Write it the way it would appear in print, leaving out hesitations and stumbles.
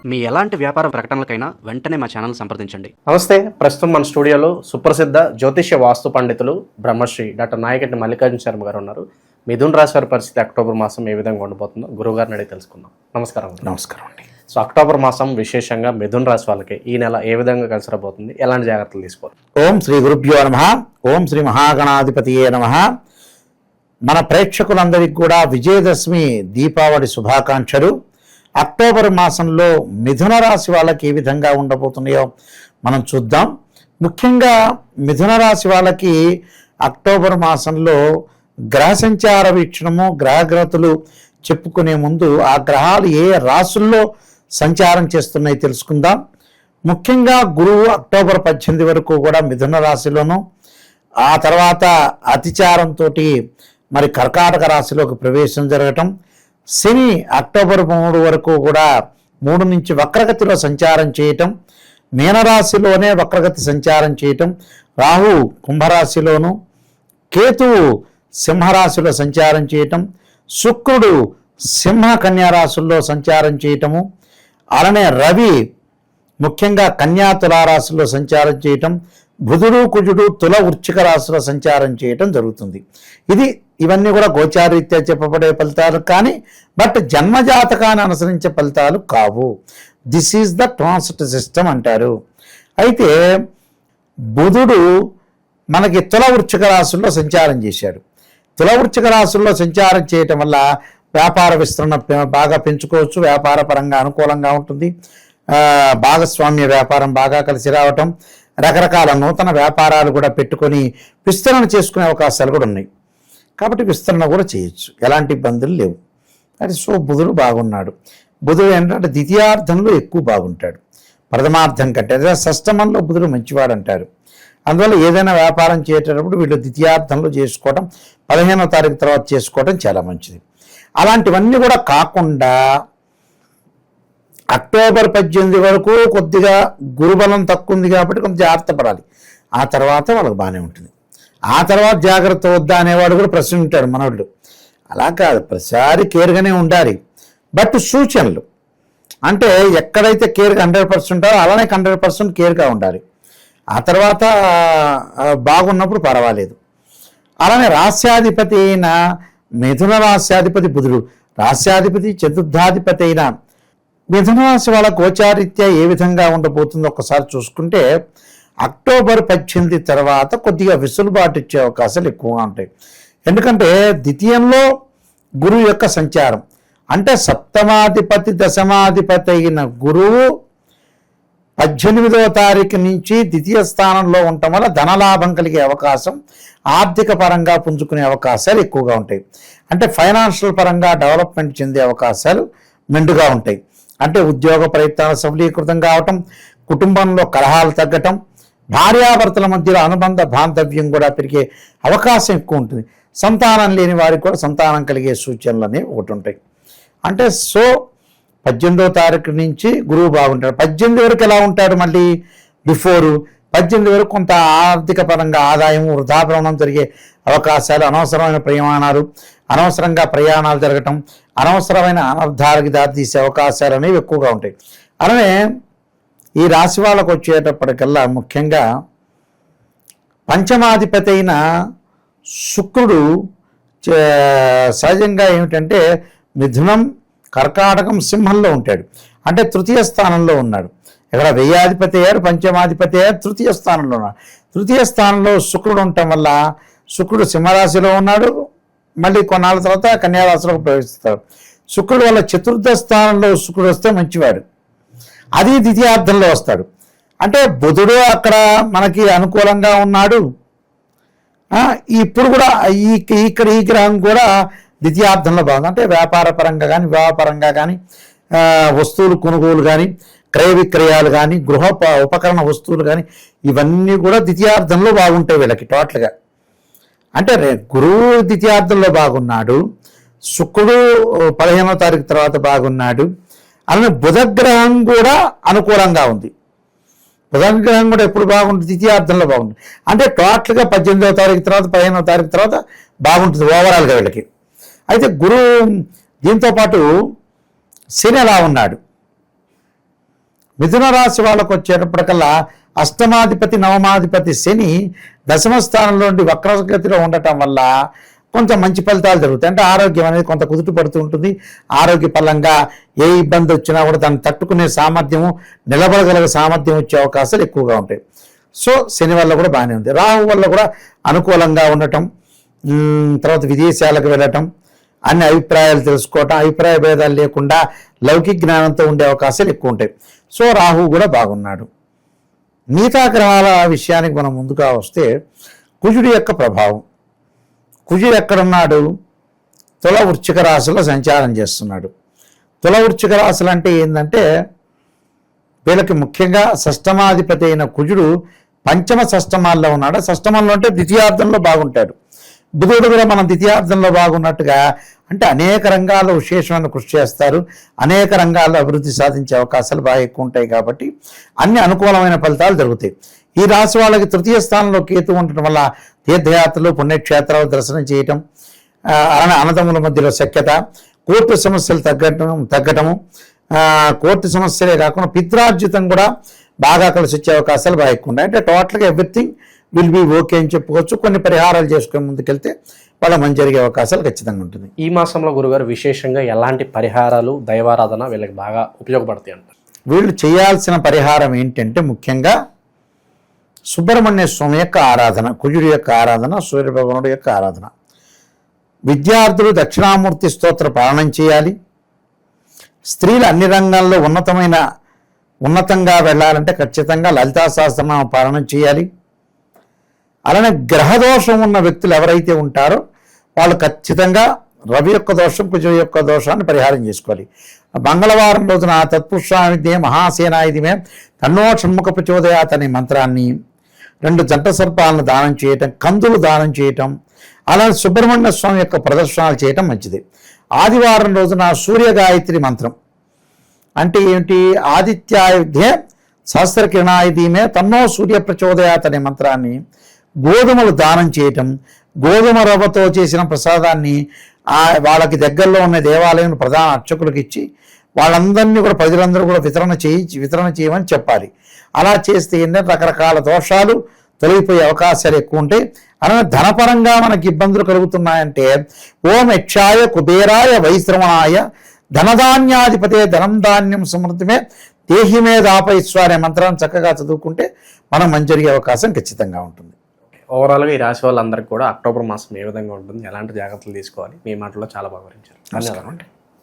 మీ ఎలాంటి వ్యాపార ప్రకటనలకైనా వెంటనే మా ఛానల్ సంప్రదించండి. నమస్తే. ప్రస్తుతం మన స్టూడియోలో సుప్రసిద్ధ జ్యోతిష్య వాస్తు పండితులు బ్రహ్మశ్రీ డాక్టర్ నాయకటి మల్లికార్జున శర్మ గారు ఉన్నారు. మిథున రాశి వారి పరిస్థితి అక్టోబర్ మాసం ఏ విధంగా ఉండబోతుందో గురువు గారిని అడిగి తెలుసుకుందాం. నమస్కారం. నమస్కారం అండి. సో అక్టోబర్ మాసం విశేషంగా మిథున రాశి వాళ్ళకి ఈ నెల ఏ విధంగా కలిసి రాబోతుంది, ఎలాంటి జాగ్రత్తలు తీసుకోవాలి? ఓం శ్రీ గురుభ్యో నమః. ఓం శ్రీ మహాగణాధిపతియే నమః. మన ప్రేక్షకులందరికీ కూడా విజయదశమి దీపావళి శుభాకాంక్షలు. అక్టోబర్ మాసంలో మిథున రాశి వాళ్ళకి ఏ విధంగా ఉండబోతున్నాయో మనం చూద్దాం. ముఖ్యంగా మిథున రాశి వాళ్ళకి అక్టోబర్ మాసంలో గ్రహ సంచార వీక్షణము, గ్రహగ్రతులు చెప్పుకునే ముందు ఆ గ్రహాలు ఏ రాశుల్లో సంచారం చేస్తున్నాయి తెలుసుకుందాం. ముఖ్యంగా గురువు అక్టోబర్ 18 వరకు కూడా మిథున రాశిలోను, ఆ తర్వాత అతిచారంతో మరి కర్కాటక రాశిలోకి ప్రవేశం జరగటం, శని అక్టోబర్ 3 వరకు కూడా 3 నుంచి వక్రగతిలో సంచారం చేయటం, మీనరాశిలోనే వక్రగతి సంచారం చేయటం, రాహు కుంభరాశిలోను, కేతువు సింహరాశిలో సంచారం చేయటం, శుక్రుడు సింహ కన్యా రాశుల్లో సంచారం చేయటము, అలానే రవి ముఖ్యంగా కన్యా తులారాశిలో సంచారం చేయటం, బుధుడు కుజుడు తుల వృశ్చిక రాశిలో సంచారం చేయటం జరుగుతుంది. ఇవన్నీ కూడా గోచారీత్యా చెప్పబడే ఫలితాలు కానీ బట్ జన్మజాతకాన్ని అనుసరించే ఫలితాలు కావు. This is the transit system అంటారు. అయితే బుధుడు మనకి తుల వృశ్చిక రాశుల్లో సంచారం చేశాడు. తుల వృశ్చిక రాశుల్లో సంచారం చేయటం వల్ల వ్యాపార విస్తరణ బాగా పెంచుకోవచ్చు, వ్యాపార పరంగా అనుకూలంగా ఉంటుంది, భాగస్వామ్య వ్యాపారం బాగా కలిసి రావటం, రకరకాల నూతన వ్యాపారాలు కూడా పెట్టుకొని విస్తరణ చేసుకునే అవకాశాలు కూడా ఉన్నాయి. కాబట్టి విస్తరణ కూడా చేయొచ్చు, ఎలాంటి ఇబ్బందులు లేవు. అది సో బుధుడు బాగున్నాడు. బుధుడు ఏంటంటే ద్వితీయార్థంలో ఎక్కువ బాగుంటాడు ప్రథమార్థం కంటే. అదే షష్టమంలో బుధుడు మంచివాడు అంటారు. అందువల్ల ఏదైనా వ్యాపారం చేసేటప్పుడు వీళ్ళు ద్వితీయార్థంలో చేసుకోవడం, 15వ తారీఖు తర్వాత చేసుకోవడం చాలా మంచిది. అలాంటివన్నీ కూడా కాకుండా అక్టోబర్ 18 వరకు కొద్దిగా గురుబలం తక్కువ ఉంది కాబట్టి కొంచెం జాగ్రత్త పడాలి. ఆ తర్వాత వాళ్ళకి బాగానే ఉంటుంది. ఆ తర్వాత జాగ్రత్త వద్దా అనేవాడు కూడా ప్రశ్న ఉంటాడు మనోళ్ళు. అలా కాదు, ప్రతిసారి కేర్గానే ఉండాలి. బట్ సూచనలు అంటే ఎక్కడైతే కేర్గా 100% ఉంటారో అలానే 100% కేర్గా ఉండాలి. ఆ తర్వాత బాగున్నప్పుడు పర్వాలేదు. అలానే రాస్యాధిపతి అయిన మిథున రాస్యాధిపతి బుధుడు, రాస్యాధిపతి చతుర్థాధిపతి అయిన మిథున రాశి వాళ్ళ గోచారీత్యా ఏ విధంగా ఉండబోతుందో ఒకసారి చూసుకుంటే అక్టోబర్ 18 తర్వాత కొద్దిగా వెసులుబాటు ఇచ్చే అవకాశాలు ఎక్కువగా ఉంటాయి. ఎందుకంటే ద్వితీయంలో గురువు యొక్క సంచారం అంటే సప్తమాధిపతి దశమాధిపతి అయిన గురువు 18వ తారీఖు నుంచి ద్వితీయ స్థానంలో ఉండటం వల్ల ధనలాభం కలిగే అవకాశం, ఆర్థిక పరంగా పుంజుకునే అవకాశాలు ఎక్కువగా ఉంటాయి. అంటే ఫైనాన్షియల్ పరంగా డెవలప్మెంట్ చెందే అవకాశాలు మెండుగా ఉంటాయి. అంటే ఉద్యోగ ప్రయత్నాలు సఫలీకృతం కావటం, కుటుంబంలో కలహాలు తగ్గటం, భార్యాభర్తల మధ్యలో అనుబంధ బాంధవ్యం కూడా పెరిగే అవకాశం ఎక్కువ ఉంటుంది. సంతానం లేని వారికి కూడా సంతానం కలిగే సూచనలు అనేవి ఒకటి ఉంటాయి. అంటే సో 18వ తారీఖు నుంచి గురువు బాగుంటాడు. 18 వరకు ఎలా ఉంటాడు, మళ్ళీ బిఫోరు 18 వరకు కొంత ఆర్థిక పరంగా ఆదాయం, వృద్ధాప్రమణం జరిగే అవకాశాలు, అనవసరమైన అనవసరంగా ప్రయాణాలు జరగటం, అనవసరమైన అనర్థాలకి దారితీసే అవకాశాలు అనేవి ఎక్కువగా ఉంటాయి. అలానే ఈ రాశి వాళ్ళకు వచ్చేటప్పటికల్లా ముఖ్యంగా పంచమాధిపతి అయిన శుక్రుడు సహజంగా ఏమిటంటే మిథునం, కర్కాటకం, సింహంలో ఉంటాడు. అంటే తృతీయ స్థానంలో ఉన్నాడు. ఇక్కడ వ్యయాధిపతి అయ్యారు, పంచమాధిపతి అయ్యారు, తృతీయ స్థానంలో ఉన్నాడు. తృతీయ స్థానంలో శుక్రుడు ఉండటం వల్ల శుక్రుడు సింహరాశిలో ఉన్నాడు, మళ్ళీ కొన్నాళ్ళ తర్వాత కన్యారాశిలోకి ప్రవేశిస్తాడు. శుక్రుడు వల్ల చతుర్థ స్థానంలో శుక్రుడు వస్తే మంచివాడు, అది ద్వితీయార్థంలో వస్తాడు. అంటే బుధుడు అక్కడ మనకి అనుకూలంగా ఉన్నాడు. ఇప్పుడు కూడా ఇక్కడ ఈ గ్రహం కూడా ద్వితీయార్థంలో బాగుంది. అంటే వ్యాపార పరంగా కానీ, వివాహ పరంగా కానీ, వస్తువులు కొనుగోలు కానీ, క్రయ విక్రయాలు కానీ, గృహ ఉపకరణ వస్తువులు కానీ, ఇవన్నీ కూడా ద్వితీయార్థంలో బాగుంటాయి వీళ్ళకి టోటల్గా. అంటే గురువు ద్వితీయార్థంలో బాగున్నాడు, శుక్రుడు 15వ తారీఖు తర్వాత బాగున్నాడు, అలానే బుధగ్రహం కూడా అనుకూలంగా ఉంది. బుధగ్రహం కూడా ఎప్పుడు బాగుంటుంది, ద్వితీయార్థంలో బాగుంటుంది. అంటే టోటల్గా 18వ తారీఖు తర్వాత 15వ తారీఖు తర్వాత బాగుంటుంది ఓవరాల్గా వీళ్ళకి. అయితే గురువు దీంతోపాటు శని ఎలా ఉన్నాడు, మిథున రాశి వాళ్ళకు వచ్చేటప్పటికల్లా అష్టమాధిపతి నవమాధిపతి శని దశమ స్థానంలో ఉండి వక్రగతిలో ఉండటం వల్ల కొంచెం మంచి ఫలితాలు జరుగుతాయి. అంటే ఆరోగ్యం అనేది కొంత కుదుట పడుతూ ఉంటుంది. ఆరోగ్యపరంగా ఏ ఇబ్బంది వచ్చినా కూడా దాన్ని తట్టుకునే సామర్థ్యము, నిలబడగలిగే సామర్థ్యం వచ్చే అవకాశాలు ఎక్కువగా ఉంటాయి. సో శని వల్ల కూడా బాగానే ఉంది. రాహు వల్ల కూడా అనుకూలంగా ఉండటం, తర్వాత విదేశాలకు వెళ్ళటం, అన్ని అభిప్రాయాలు తెలుసుకోవటం, అభిప్రాయ భేదాలు లేకుండా లౌకిక జ్ఞానంతో ఉండే అవకాశాలు ఎక్కువ ఉంటాయి. సో రాహు కూడా బాగున్నాడు. మిగతా గ్రహాల విషయానికి మనం ముందుగా వస్తే కుజుడి యొక్క ప్రభావం. కుజుడు ఎక్కడున్నాడు? తుల వృశ్చిక రాశిలో సంచారం చేస్తున్నాడు. తుల వృశ్చిక రాశులు అంటే ఏంటంటే వీళ్ళకి ముఖ్యంగా షష్టమాధిపతి అయిన కుజుడు పంచమ షష్టమాల్లో ఉన్నాడు. షష్టమంలో అంటే ద్వితీయార్థంలో బాగుంటాడు. బుధుడు కూడా మనం ద్వితీయార్థంలో బాగున్నట్టుగా అంటే అనేక రంగాల్లో విశేషమైన కృషి చేస్తారు, అనేక రంగాల్లో అభివృద్ధి సాధించే అవకాశాలు బాగా ఎక్కువ ఉంటాయి. కాబట్టి అన్ని అనుకూలమైన ఫలితాలు జరుగుతాయి. ఈ రాశి వాళ్ళకి తృతీయ స్థానంలో కేతు ఉండటం వల్ల తీర్థయాత్రలు, పుణ్యక్షేత్రాలు దర్శనం చేయటం, అన్నదమ్ముల మధ్యలో సఖ్యత, కోర్టు సమస్యలు తగ్గటము, కోర్టు సమస్యలే కాకుండా పిత్రార్జితం కూడా బాగా కలిసి వచ్చే అవకాశాలు బాగా ఎక్కువ ఉన్నాయి. అంటే టోటల్గా ఎవ్రీథింగ్ విల్ బీ ఓకే అని చెప్పుకోవచ్చు. కొన్ని పరిహారాలు చేసుకుని ముందుకెళ్తే వాళ్ళ మంచి జరిగే అవకాశాలు ఖచ్చితంగా ఉంటుంది. ఈ మాసంలో గురుగారు విశేషంగా ఎలాంటి పరిహారాలు, దైవారాధన వీళ్ళకి బాగా ఉపయోగపడతాయి అంటారు? వీళ్ళు చేయాల్సిన పరిహారం ఏంటంటే ముఖ్యంగా సుబ్రహ్మణ్య స్వామి యొక్క ఆరాధన, కుజుడి యొక్క ఆరాధన, సూర్యభగవానుడి యొక్క ఆరాధన. విద్యార్థులు దక్షిణామూర్తి స్తోత్ర పాలనం చేయాలి. స్త్రీలు అన్ని రంగాల్లో ఉన్నతంగా వెళ్ళాలంటే ఖచ్చితంగా లలితా సహస్రనామ పాలనం చేయాలి. అలానే గ్రహదోషం ఉన్న వ్యక్తులు ఎవరైతే ఉంటారో వాళ్ళు ఖచ్చితంగా రవి యొక్క దోషం, కుజుడి యొక్క దోషాన్ని పరిహారం చేసుకోవాలి. మంగళవారం రోజున తత్పురుషాయుధే మహాసేనాయుధమే తన్నో షణ్ముఖ ప్రచోదయాత్ అనే మంత్రాన్ని, 2 జంట సర్పాలను దానం చేయటం, కందులు దానం చేయటం, అలానే సుబ్రహ్మణ్య స్వామి యొక్క ప్రదర్శనలు చేయటం మంచిది. ఆదివారం రోజున సూర్య గాయత్రి మంత్రం అంటే ఏమిటి? ఆదిత్యాయుధే సహస్రకిరణాయుధీమే తన్నో సూర్య ప్రచోదయాత్ అనే మంత్రాన్ని, గోధుమలు దానం చేయటం, గోధుమ రవ్వతో చేసిన ప్రసాదాన్ని వాళ్ళకి దగ్గరలో ఉన్న దేవాలయం ప్రధాన అర్చకులకు ఇచ్చి వాళ్ళందరినీ కూడా ప్రజలందరూ కూడా వితరణ చేయమని చెప్పాలి. అలా చేస్తే ఏంటంటే రకరకాల దోషాలు తొలగిపోయే అవకాశాలు ఎక్కువ ఉంటాయి. అలానే ధనపరంగా మనకి ఇబ్బందులు కలుగుతున్నాయంటే ఓం యక్షాయ కుబేరాయ వైశ్రవణాయ ధనధాన్యాధిపతే ధనం ధాన్యం సమృద్ధిమే దేహిమే దాపయిస్వ అనే మంత్రాన్ని చక్కగా చదువుకుంటే మనం మంచి జరిగే అవకాశం ఖచ్చితంగా ఉంటుంది. ఓవరాల్గా ఈ రాశి వాళ్ళందరికీ కూడా అక్టోబర్ మాసం ఏ విధంగా ఉంటుంది, ఎలాంటి జాగ్రత్తలు తీసుకోవాలి, మీ మాటల్లో చాలా బాగా వివరించారు. ధన్యవాదాలు.